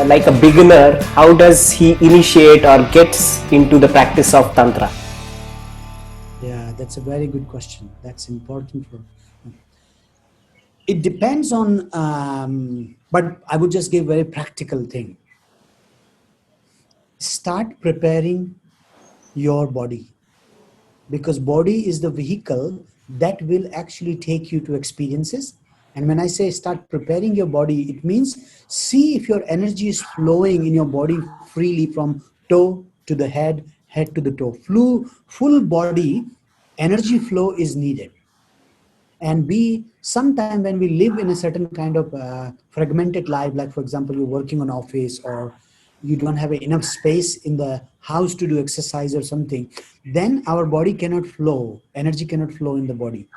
like a beginner, how does he initiate or gets into the practice of Tantra? Yeah, that's a very good question. That's important for. It depends on, but I would just give a very practical thing. Start preparing your body, because body is the vehicle that will actually take you to experiences. And when I say start preparing your body, it means see if your energy is flowing in your body freely from toe to the head to the toe. Full body energy flow is needed. And we sometime when we live in a certain kind of fragmented life, like for example you're working on office, or you don't have enough space in the house to do exercise or something, then our body cannot flow, energy cannot flow in the body.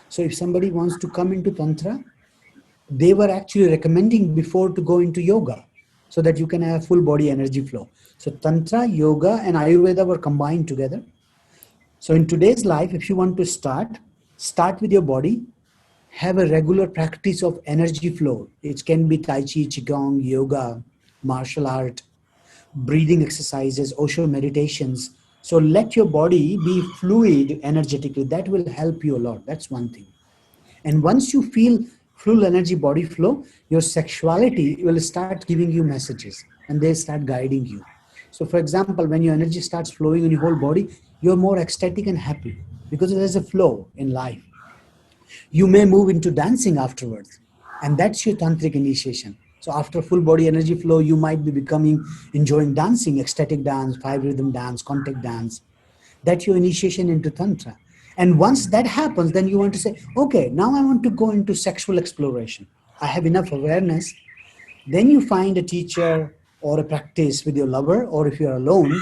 So if somebody wants to come into Tantra, they were actually recommending before to go into yoga, so that you can have full body energy flow. So Tantra, yoga and Ayurveda were combined together. So in today's life, if you want to start with your body, have a regular practice of energy flow. It can be Tai Chi, Qigong, yoga, martial art, breathing exercises, Osho meditations. So let your body be fluid energetically. That will help you a lot. That's one thing. And once you feel full energy body flow, your sexuality will start giving you messages and they start guiding you. So, for example, when your energy starts flowing in your whole body, you're more ecstatic and happy because there's a flow in life. You may move into dancing afterwards, and that's your tantric initiation. So after full body energy flow, you might be becoming enjoying dancing, ecstatic dance, five rhythm dance, contact dance. That's your initiation into Tantra. And once that happens, then you want to say, okay, now I want to go into sexual exploration. I have enough awareness. Then you find a teacher or a practice with your lover, or if you're alone,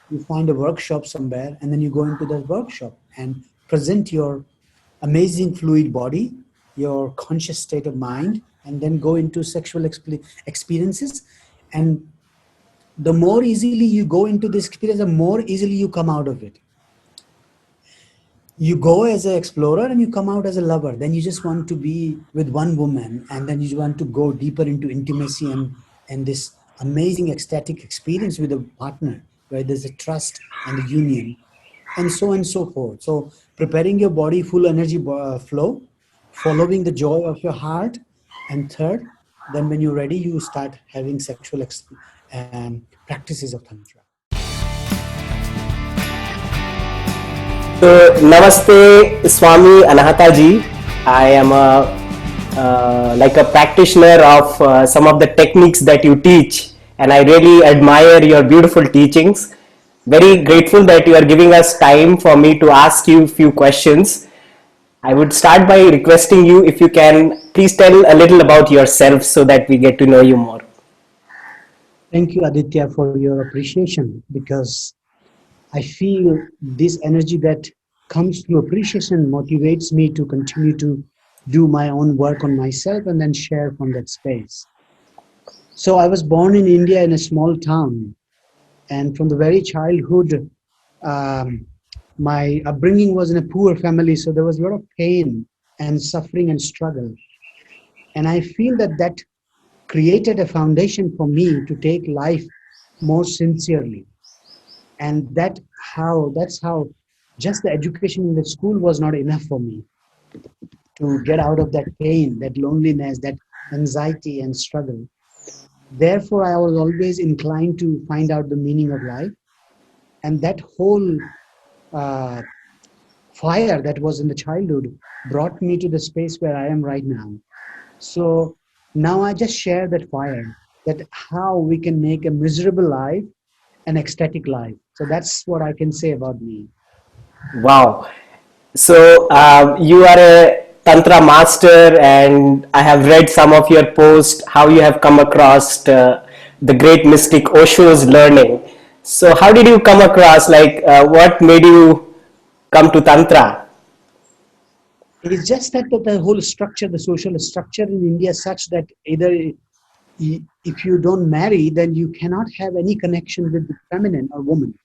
you find a workshop somewhere, and then you go into that workshop and present your amazing fluid body, your conscious state of mind, and then go into sexual experiences. And the more easily you go into this experience, the more easily you come out of it. You go as an explorer and you come out as a lover. Then you just want to be with one woman, and then you want to go deeper into intimacy and this amazing ecstatic experience with a partner where there's a trust and a union, and so on and so forth. So preparing your body, full energy flow, following the joy of your heart, and third, then when you're ready, you start having sexual practices of Tantra. So, Namaste, Swami Anahata ji. I am like a practitioner of some of the techniques that you teach, and I really admire your beautiful teachings. Very grateful that you are giving us time for me to ask you a few questions. I would start by requesting you if you can please tell a little about yourself so that we get to know you more. Thank you, Aditya, for your appreciation, because I feel this energy that comes through appreciation motivates me to continue to do my own work on myself and then share from that space. So I was born in India in a small town, and from the very childhood, um, my upbringing was in a poor family, so there was a lot of pain and suffering and struggle. And I feel that that created a foundation for me to take life more sincerely. And that's how just the education in the school was not enough for me to get out of that pain, that loneliness, that anxiety and struggle. Therefore I was always inclined to find out the meaning of life, and that whole uh, fire that was in the childhood brought me to the space where I am right now. So now I just share that fire, that how we can make a miserable life an ecstatic life. So that's what I can say about me. Wow. So you are a Tantra master, and I have read some of your posts, how you have come across the great mystic Osho's learning. So how did you come across, like what made you come to Tantra? It's just that the whole structure, the social structure in India is such that either if you don't marry, then you cannot have any connection with the feminine or woman.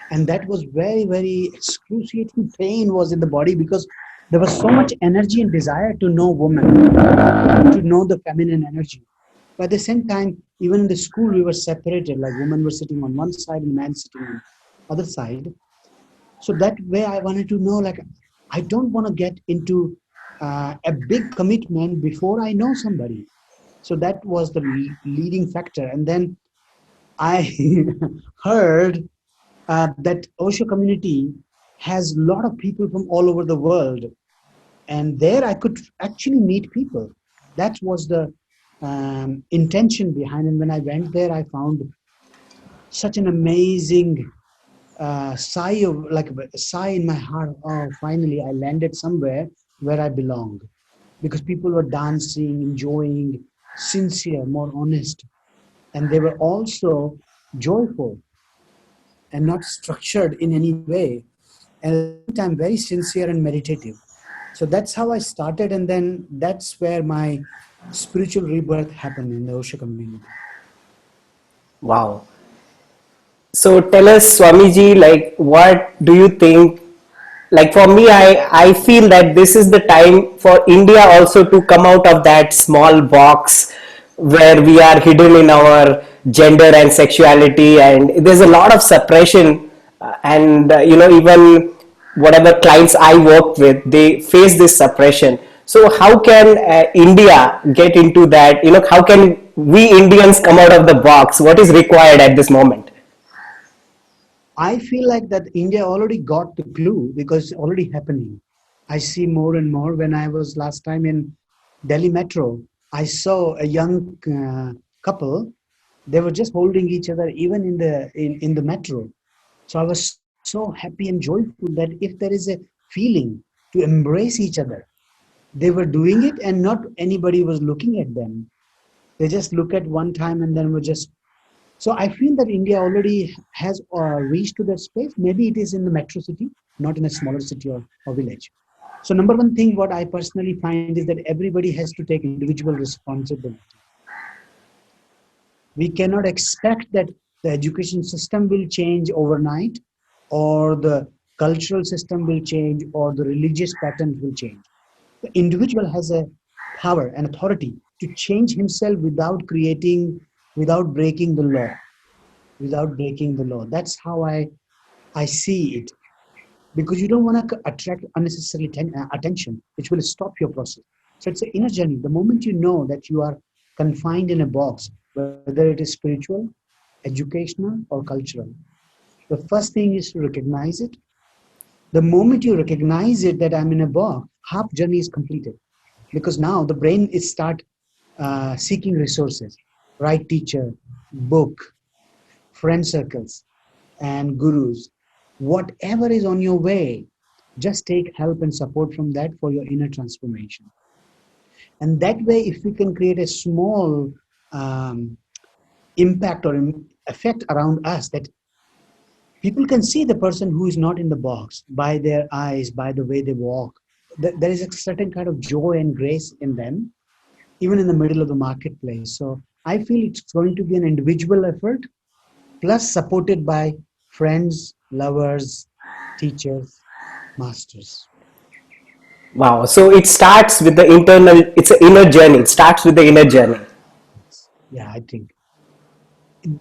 And that was very, very excruciating pain was in the body, because there was so much energy and desire to know woman, to know the feminine energy. But at the same time, even in the school, we were separated. Like women were sitting on one side and men sitting on other side. So that way, I wanted to know, like, I don't want to get into a big commitment before I know somebody. So that was the leading factor. And then I heard that Osho community has a lot of people from all over the world, and there I could actually meet people. That was the intention behind. And when I went there, I found such an amazing sigh of like a sigh in my heart. Oh, finally, I landed somewhere where I belong, because people were dancing, enjoying, sincere, more honest, and they were also joyful and not structured in any way, and at the same time very sincere and meditative. So that's how I started, and then that's where my spiritual rebirth happened in the Osho community. Wow. So tell us, Swamiji, like, what do you think? Like for me, I feel that this is the time for India also to come out of that small box where we are hidden in our gender and sexuality, and there's a lot of suppression. And even whatever clients I work with, they face this suppression. So how can India get into that? How can we Indians come out of the box? What is required at this moment? I feel like that India already got the clue because it's already happening. I see more and more. When I was last time in Delhi Metro, I saw a young couple. They were just holding each other even in the metro. So I was so happy and joyful that if there is a feeling to embrace each other, they were doing it and not anybody was looking at them. They just look at one time and then were just. So I feel that India already has reached to that space. Maybe it is in the metro city, not in a smaller city or village. So number one thing, what I personally find is that everybody has to take individual responsibility. We cannot expect that the education system will change overnight, or the cultural system will change, or the religious patterns will change. The individual has a power and authority to change himself without breaking the law, without breaking the law. That's how I see it, because you don't want to attract unnecessary attention, which will stop your process. So it's an inner journey. The moment you know that you are confined in a box, whether it is spiritual, educational, or cultural, the first thing is to recognize it. The moment you recognize it that I'm in a box, half journey is completed, because now the brain is start seeking resources, right teacher, book, friend circles, and gurus. Whatever is on your way, just take help and support from that for your inner transformation. And that way, if we can create a small um, impact or effect around us, that people can see the person who is not in the box by their eyes, by the way they walk. There is a certain kind of joy and grace in them, even in the middle of the marketplace. So I feel it's going to be an individual effort, plus supported by friends, lovers, teachers, masters. Wow. So it starts with the internal, it's an inner journey. It starts with the inner journey. Yeah, I think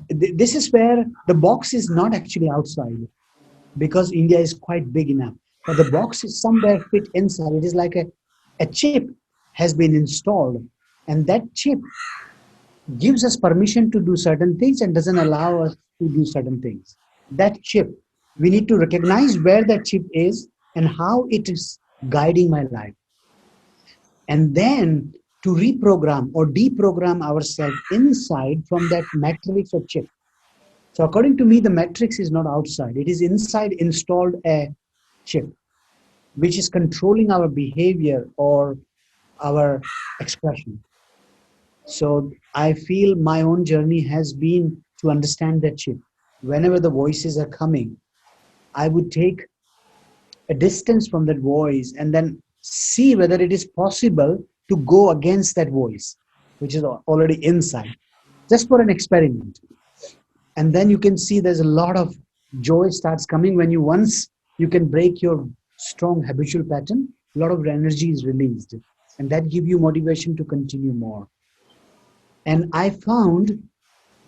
this is where the box is not actually outside, because India is quite big enough. But the box is somewhere fit inside. It is like a chip has been installed, and that chip gives us permission to do certain things and doesn't allow us to do certain things. That chip, we need to recognize where that chip is and how it is guiding my life. And then to reprogram or deprogram ourselves inside from that matrix or chip. So according to me, the matrix is not outside. It is inside installed a chip, which is controlling our behavior or our expression. So I feel my own journey has been to understand that chip. Whenever the voices are coming, I would take a distance from that voice and then see whether it is possible to go against that voice, which is already inside, just for an experiment. And then you can see there's a lot of joy starts coming when you once you can break your strong habitual pattern. A lot of energy is released, and that give you motivation to continue more. And I found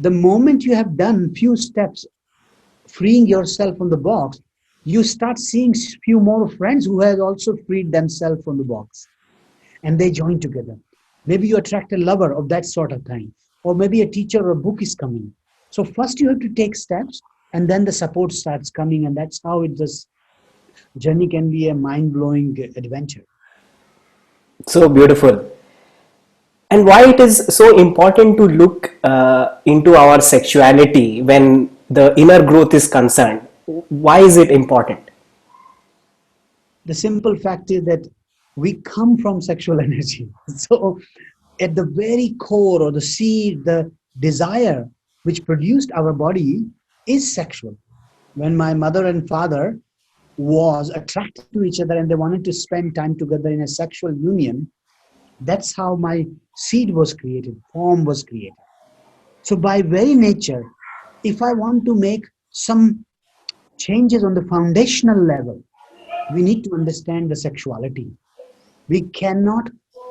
the moment you have done few steps freeing yourself from the box, you start seeing few more friends who have also freed themselves from the box, and they join together. Maybe you attract a lover of that sort of thing, or maybe a teacher or a book is coming. So first you have to take steps, and then the support starts coming, and that's how it this journey can be a mind-blowing adventure. So beautiful. And why it is so important to look into our sexuality when the inner growth is concerned? Why is it important? The simple fact is that we come from sexual energy. So at the very core or the seed, the desire which produced our body is sexual. When my mother and father was attracted to each other and they wanted to spend time together in a sexual union, that's how my seed was created, form was created. So by very nature, if I want to make some changes on the foundational level, we need to understand the sexuality. We cannot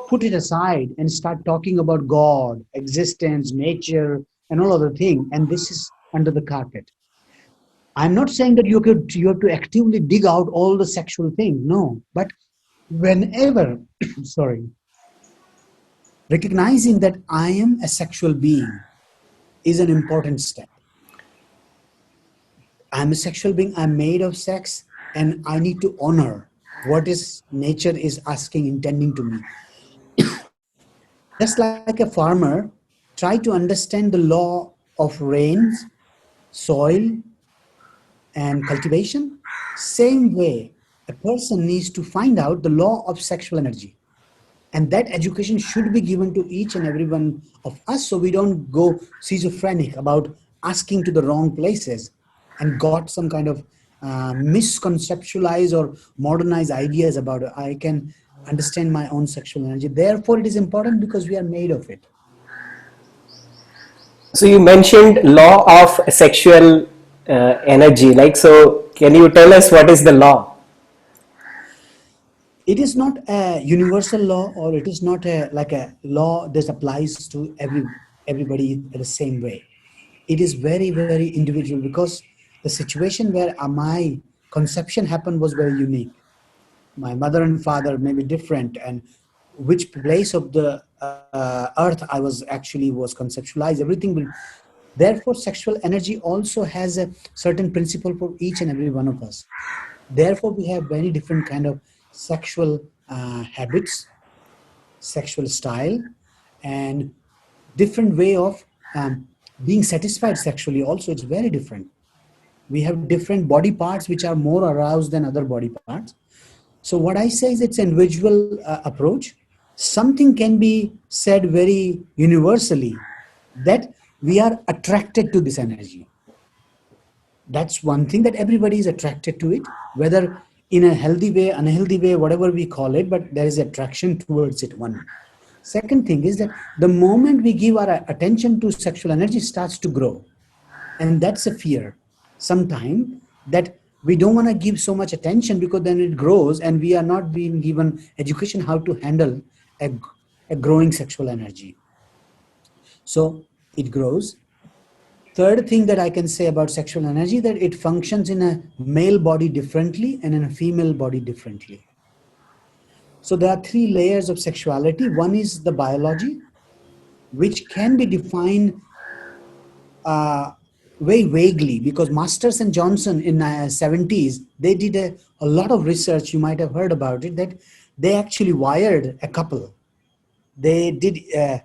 put it aside and start talking about God, existence, nature, and all other thing, and this is under the carpet. I'm not saying that you have to actively dig out all the sexual thing. No, but whenever, sorry, recognizing that I am a sexual being is an important step. I'm a sexual being. I'm made of sex, and I need to honor what is nature is asking, intending to me. Just like a farmer, try to understand the law of rains, soil, and cultivation. Same way, a person needs to find out the law of sexual energy. And that education should be given to each and every one of us so we don't go schizophrenic about asking to the wrong places and got some kind of misconceptualize or modernize ideas about it. I can understand my own sexual energy. Therefore, it is important because we are made of it. So you mentioned law of sexual energy. Like, so can you tell us what is the law? It is not a universal law, or it is not a like a law that applies to everybody the same way. It is very very individual because the situation where my conception happened was very unique. My mother and father may be different, and which place of the earth I was actually was conceptualized, everything will. Therefore sexual energy also has a certain principle for each and every one of us. Therefore we have very different kind of sexual habits, sexual style, and different way of being satisfied sexually also. It's very different. We have different body parts which are more aroused than other body parts. So what I say is it's an individual approach. Something can be said very universally that we are attracted to this energy. That's one thing, that everybody is attracted to it, whether in a healthy way, unhealthy way, whatever we call it, but there is attraction towards it. One. Second thing is that the moment we give our attention to sexual energy starts to grow. And that's a fear sometimes, that we don't want to give so much attention because then it grows and we are not being given education how to handle a, a growing sexual energy. So it grows. Third thing that I can say about sexual energy, that it functions in a male body differently and in a female body differently. So there are three layers of sexuality. One is the biology, which can be defined uh, very vaguely, because Masters and Johnson in 70s, they did a lot of research, you might have heard about it, that they actually wired a couple. They did,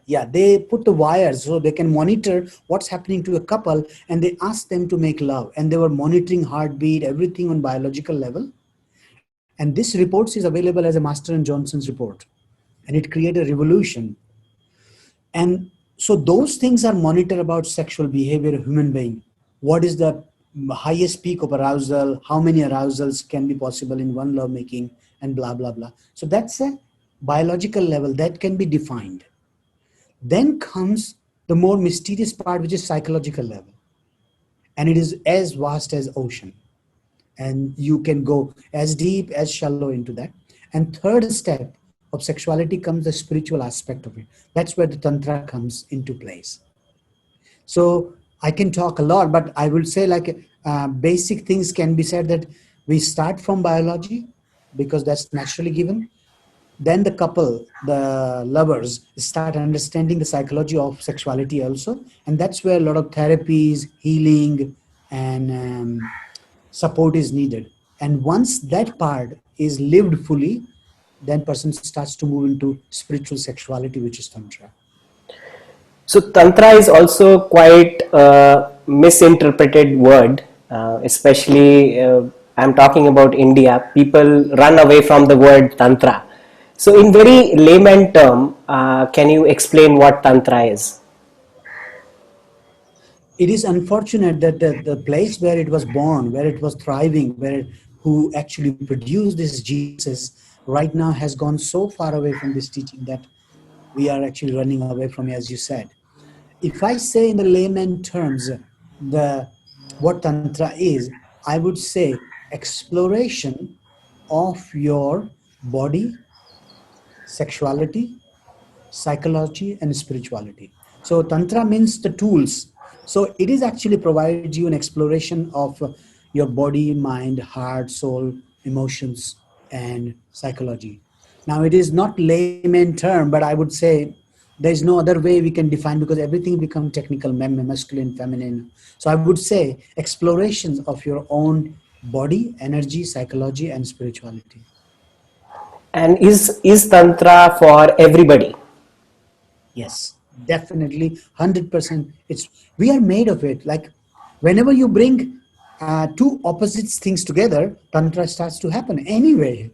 yeah, they put the wires so they can monitor what's happening to a couple, and they asked them to make love, and they were monitoring heartbeat, everything on biological level. And this report is available as a Master and Johnson's report, and it created a revolution. And so those things are monitored about sexual behavior of human being. What is the highest peak of arousal? How many arousals can be possible in one love making, and blah blah blah. So that's a biological level that can be defined. Then comes the more mysterious part, which is psychological level, and it is as vast as ocean. And you can go as deep as shallow into that. And third step, of sexuality comes the spiritual aspect of it. That's where the Tantra comes into place. So I can talk a lot, but I will say like basic things can be said that we start from biology because that's naturally given. Then the couple, the lovers, start understanding the psychology of sexuality also, and that's where a lot of therapies, healing, and support is needed. And once that part is lived fully, then person starts to move into spiritual sexuality, which is tantra. So tantra is also quite a misinterpreted word, especially I'm talking about India. People run away from the word tantra. So in very layman term, can you explain what tantra is? It is unfortunate that the place where it was born, where it was thriving, who actually produced this geniuses, right now has gone so far away from this teaching that we are actually running away from, as you said. If I say in the layman terms, the what tantra is, I would say exploration of your body, sexuality, psychology, and spirituality. So tantra means the tools. So it is actually provides you an exploration of your body, mind, heart, soul, emotions, and psychology. Now it is not layman term, but I would say there is no other way we can define, because everything become technical, masculine, feminine. So I would say explorations of your own body, energy, psychology, and spirituality. And is tantra for everybody? Yes, definitely, 100%. It's we are made of it. Like whenever you bring two opposite things together, tantra starts to happen. Anyway,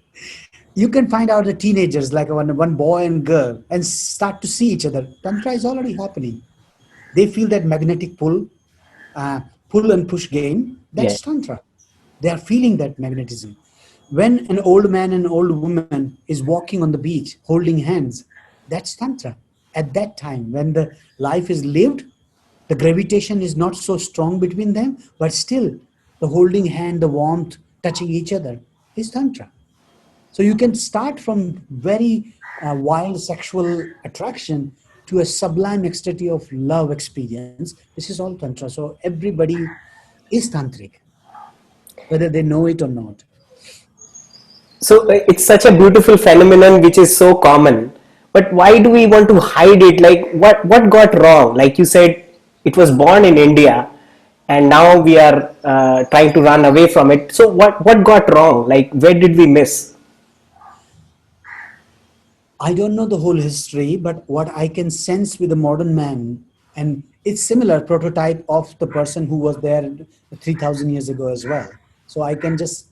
you can find out the teenagers, like one boy and girl, and start to see each other. Tantra is already happening. They feel that magnetic uh, pull and push game. Yeah. That's tantra. They are feeling that magnetism. When an old man and an old woman is walking on the beach holding hands, that's tantra. At that time, when the life is lived, the gravitation is not so strong between them, but still the holding hand, the warmth, touching each other is tantra. So you can start from very wild sexual attraction to a sublime ecstasy of love experience. This is all tantra. So everybody is tantric, whether they know it or not. So it's such a beautiful phenomenon which is so common. But why do we want to hide it? Like what got wrong? Like you said, it was born in India, and now we are trying to run away from it. So what got wrong? Like where did we miss? I don't know the whole history, but what I can sense with the modern man, and it's similar prototype of the person who was there 3,000 years ago as well. So I can just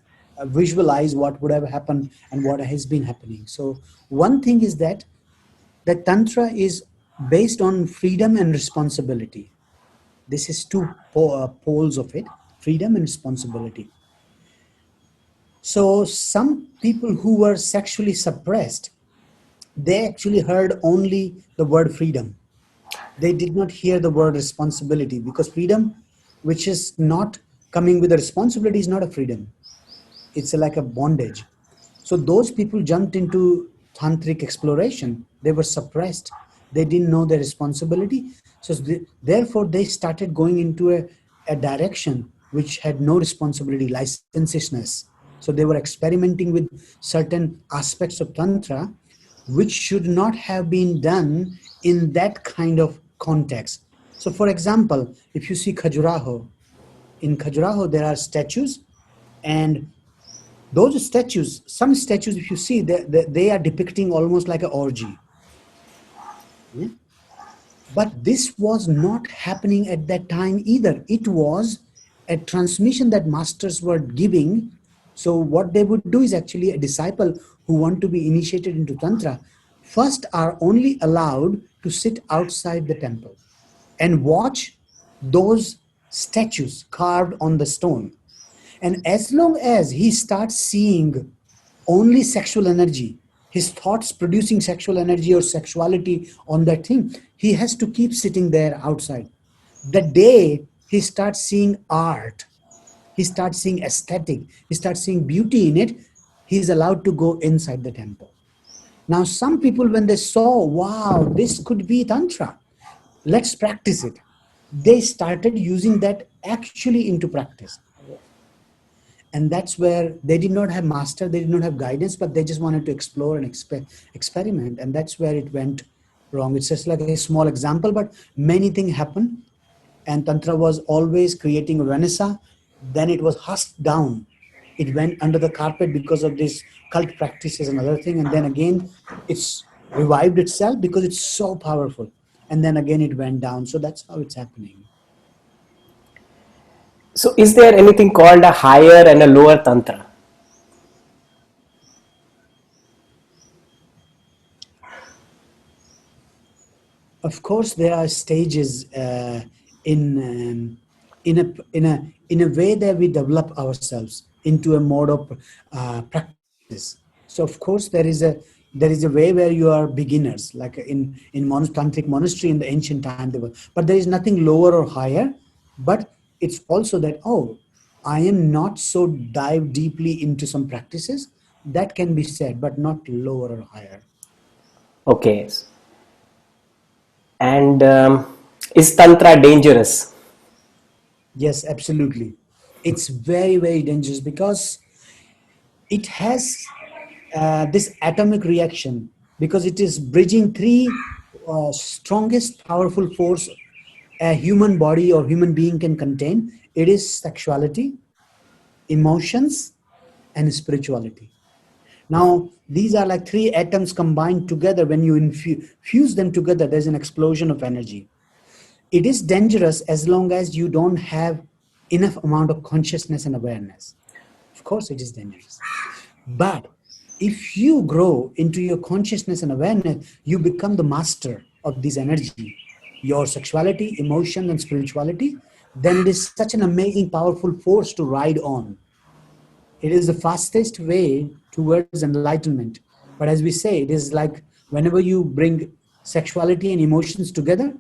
visualize what would have happened and what has been happening. So one thing is that Tantra is based on freedom and responsibility. This is two poles of it: freedom and responsibility. So some people who were sexually suppressed, they actually heard only the word freedom. They did not hear the word responsibility, because freedom, which is not coming with a responsibility, is not a freedom. It's like a bondage. So those people jumped into tantric exploration. They were suppressed. They didn't know their responsibility. So therefore, they started going into a direction which had no responsibility, licentiousness. So they were experimenting with certain aspects of tantra, which should not have been done in that kind of context. So, for example, if you see Khajuraho, in Khajuraho there are statues, and those statues, some statues, if you see, they are depicting almost like an orgy. Yeah? But this was not happening at that time either. It was a transmission that masters were giving. So what they would do is actually a disciple who want to be initiated into Tantra first are only allowed to sit outside the temple and watch those statues carved on the stone. And as long as he starts seeing only sexual energy, his thoughts producing sexual energy or sexuality on that thing, he has to keep sitting there outside. The day he starts seeing art, he starts seeing aesthetic, he starts seeing beauty in it, he is allowed to go inside the temple. Now, some people, when they saw, wow, this could be Tantra, let's practice it, they started using that actually into practice. And that's where they did not have master, they did not have guidance, but they just wanted to explore and experiment. And that's where it went wrong. It's just like a small example, but many things happen. And Tantra was always creating a renaissance. Then it was husked down. It went under the carpet because of this cult practices and other thing. And then again, it's revived itself because it's so powerful. And then again, it went down. So that's how it's happening. So, is there anything called a higher and a lower tantra? Of course, there are stages in in a way that we develop ourselves into a mode of practices. So, of course, there is a way where you are beginners, like in tantric monastery in the ancient time. There were, but there is nothing lower or higher. But it's also that, oh, I am not so dive deeply into some practices, that can be said, but not lower or higher. Okay. And is tantra dangerous? Yes, absolutely. It's very, very dangerous because it has this atomic reaction, because it is bridging three strongest powerful force a human body or human being can contain. It is sexuality, emotions, and spirituality. Now, these are like three atoms combined together. When you fuse them together, there's an explosion of energy. It is dangerous as long as you don't have enough amount of consciousness and awareness. Of course, it is dangerous. But if you grow into your consciousness and awareness, you become the master of this energy, your sexuality, emotion, and spirituality. Then it is such an amazing, powerful force to ride on. It is the fastest way towards enlightenment. But as we say, it is like whenever you bring sexuality and emotions together,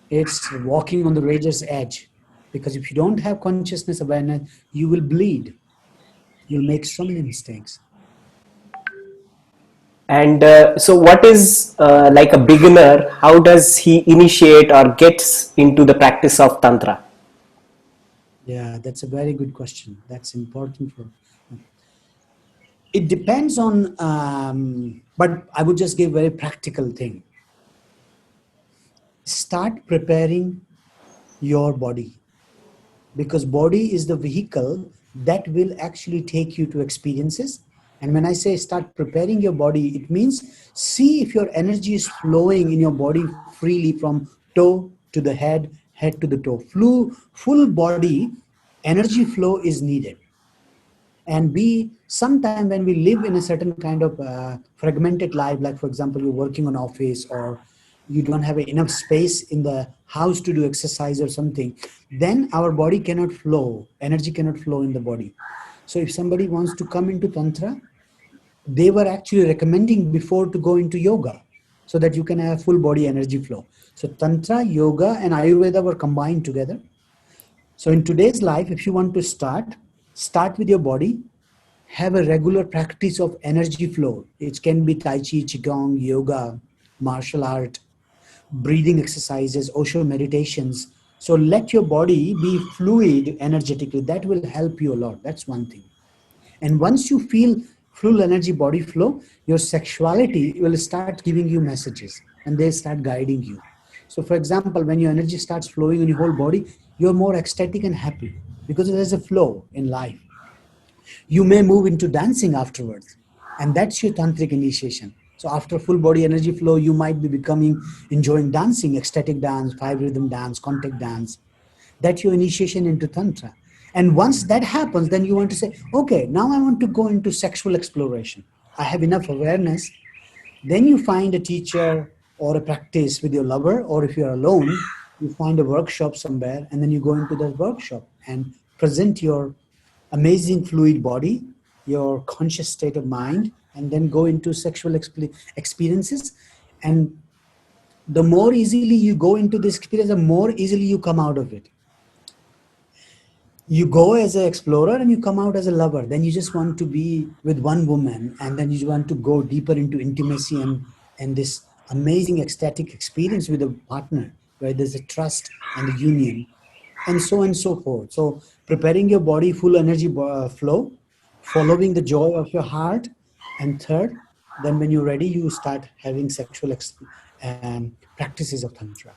it's walking on the razor's edge. Because if you don't have consciousness awareness, you will bleed. You'll make so many mistakes. And so, what is like a beginner? How does he initiate or gets into the practice of tantra? Yeah, that's a very good question. That's important for. It depends on, but I would just give very practical thing. Start preparing your body, because body is the vehicle that will actually take you to experiences. And when I say start preparing your body, it means see if your energy is flowing in your body freely from toe to the head to the toe. Full body energy flow is needed. And we sometime when we live in a certain kind of fragmented life, like for example you're working on office, or you don't have enough space in the house to do exercise or something, then our body cannot flow, energy cannot flow in the body. So if somebody wants to come into tantra, they were actually recommending before to go into yoga, so that you can have full body energy flow. So tantra, yoga, and ayurveda were combined together. So in today's life, if you want to start with your body, have a regular practice of energy flow. It can be Tai Chi, Qigong, yoga, martial art, breathing exercises, Osho meditations. So let your body be fluid energetically. That will help you a lot. That's one thing. And once you feel full energy body flow, your sexuality will start giving you messages and they start guiding you. So, for example, when your energy starts flowing in your whole body, you're more ecstatic and happy because there's a flow in life. You may move into dancing afterwards, and that's your tantric initiation. So after full body energy flow, you might be becoming enjoying dancing, ecstatic dance, five rhythm dance, contact dance. That's your initiation into tantra. And once that happens, then you want to say, okay, now I want to go into sexual exploration. I have enough awareness. Then you find a teacher or a practice with your lover, or if you're alone, you find a workshop somewhere, and then you go into that workshop and present your amazing fluid body, your conscious state of mind, and then go into sexual experiences. And the more easily you go into this experience, the more easily you come out of it. You go as an explorer and you come out as a lover. Then you just want to be with one woman, and then you want to go deeper into intimacy and this amazing ecstatic experience with a partner where there's a trust and a union, and so on and so forth. So preparing your body, full energy flow, following the joy of your heart, and third, then when you're ready, you start having sexual practices of tantra.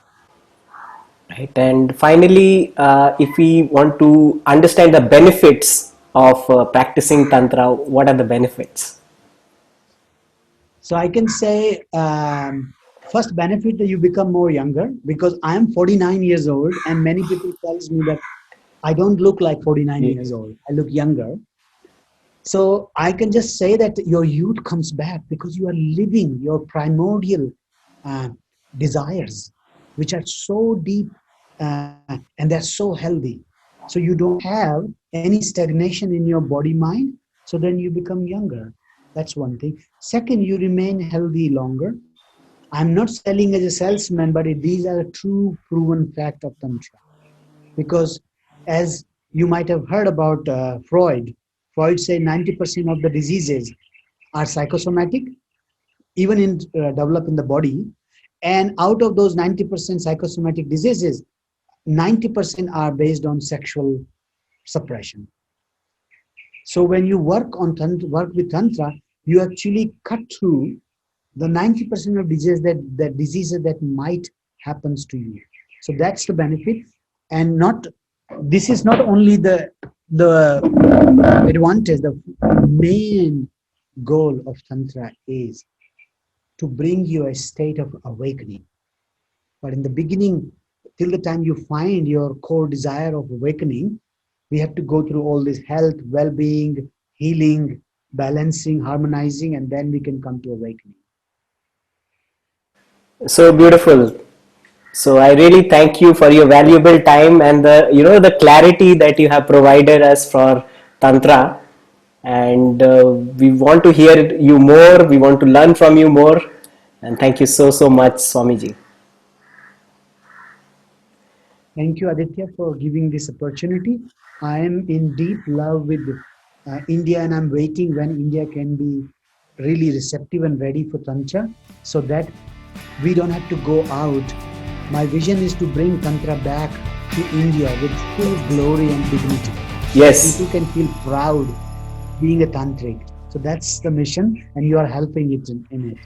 Right. And finally, if we want to understand the benefits of practicing Tantra, what are the benefits? So I can say, first benefit that you become more younger, because I am 49 years old and many people tells me that I don't look like 49 Yeah. years old. I look younger. So I can just say that your youth comes back because you are living your primordial uh, desires, which are so deep, and they're so healthy. So you don't have any stagnation in your body mind. So then you become younger. That's one thing. Second, you remain healthy longer. I'm not selling as a salesman, but these are a true proven fact of Tantra. Because as you might have heard about Freud say 90% of the diseases are psychosomatic, even in develop in the body. And out of those 90% psychosomatic diseases, 90% are based on sexual suppression. So when you work with tantra, you actually cut through the 90% of diseases that might happens to you. So that's the benefit. And not this is not only the advantage. The main goal of tantra is to bring you a state of awakening. But in the beginning, till the time you find your core desire of awakening, we have to go through all this health, well-being, healing, balancing, harmonizing, and then we can come to awakening. So beautiful. So I really thank you for your valuable time and the clarity that you have provided us for Tantra. And we want to hear you more. We want to learn from you more. And thank you so much, Swamiji. Thank you, Aditya, for giving this opportunity. I am in deep love with India, and I'm waiting when India can be really receptive and ready for Tantra so that we don't have to go out. My vision is to bring Tantra back to India with full glory and dignity so that Yes. people can feel proud being a Tantric. So that's the mission, and you are helping it in it.